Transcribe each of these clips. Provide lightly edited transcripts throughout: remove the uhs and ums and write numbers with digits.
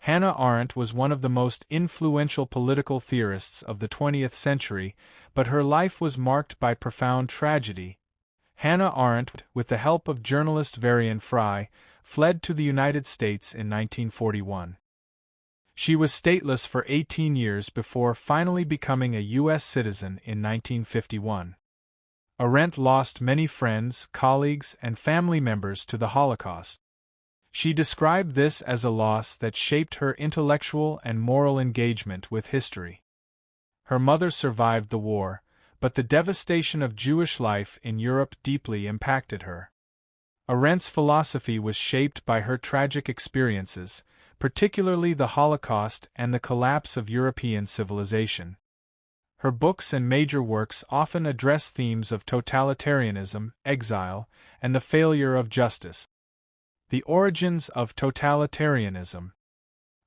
Hannah Arendt was one of the most influential political theorists of the 20th century, but her life was marked by profound tragedy. Hannah Arendt, with the help of journalist Varian Fry, fled to the United States in 1941. She was stateless for 18 years before finally becoming a U.S. citizen in 1951. Arendt lost many friends, colleagues, and family members to the Holocaust. She described this as a loss that shaped her intellectual and moral engagement with history. Her mother survived the war, but the devastation of Jewish life in Europe deeply impacted her. Arendt's philosophy was shaped by her tragic experiences, particularly the Holocaust and the collapse of European civilization. Her books and major works often address themes of totalitarianism, exile, and the failure of justice. The origins of totalitarianism.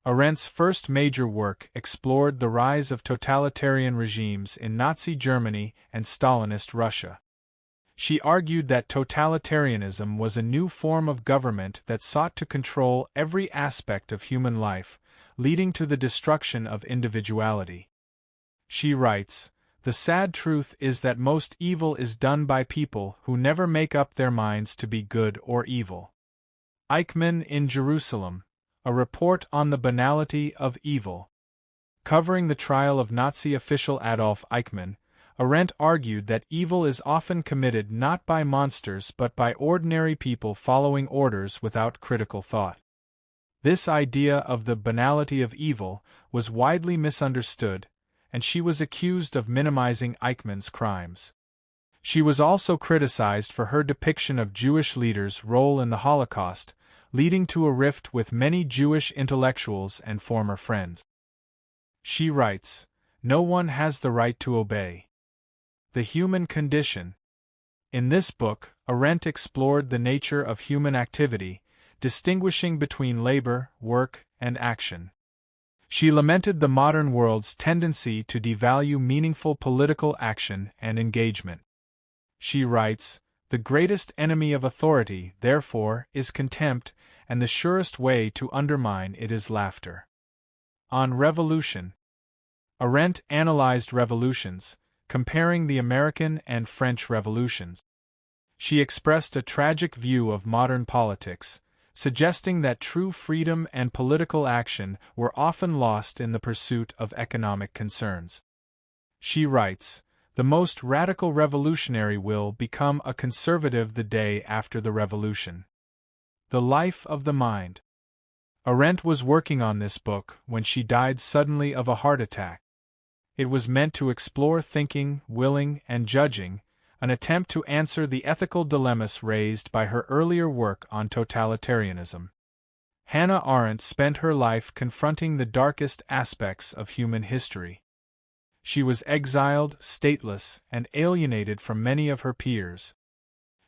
Arendt's first major work explored the rise of totalitarian regimes in Nazi Germany and Stalinist Russia. She argued that totalitarianism was a new form of government that sought to control every aspect of human life, leading to the destruction of individuality. She writes, "The sad truth is that most evil is done by people who never make up their minds to be good or evil." Eichmann in Jerusalem, a report on the banality of evil. Covering the trial of Nazi official Adolf Eichmann, Arendt argued that evil is often committed not by monsters but by ordinary people following orders without critical thought. This idea of the banality of evil was widely misunderstood, and she was accused of minimizing Eichmann's crimes. She was also criticized for her depiction of Jewish leaders' role in the Holocaust, leading to a rift with many Jewish intellectuals and former friends. She writes, "No one has the right to obey. The human condition." In this book, Arendt explored the nature of human activity, distinguishing between labor, work, and action. She lamented the modern world's tendency to devalue meaningful political action and engagement. She writes, "The greatest enemy of authority, therefore, is contempt, and the surest way to undermine it is laughter." On revolution. Arendt analyzed revolutions, comparing the American and French revolutions. She expressed a tragic view of modern politics, suggesting that true freedom and political action were often lost in the pursuit of economic concerns. She writes, "The most radical revolutionary will become a conservative the day after the revolution." The Life of the Mind. Arendt was working on this book when she died suddenly of a heart attack. It was meant to explore thinking, willing, and judging, an attempt to answer the ethical dilemmas raised by her earlier work on totalitarianism. Hannah Arendt spent her life confronting the darkest aspects of human history. She was exiled, stateless, and alienated from many of her peers.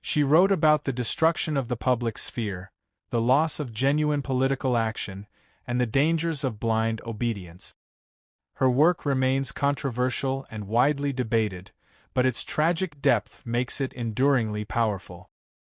She wrote about the destruction of the public sphere, the loss of genuine political action, and the dangers of blind obedience. Her work remains controversial and widely debated, but its tragic depth makes it enduringly powerful.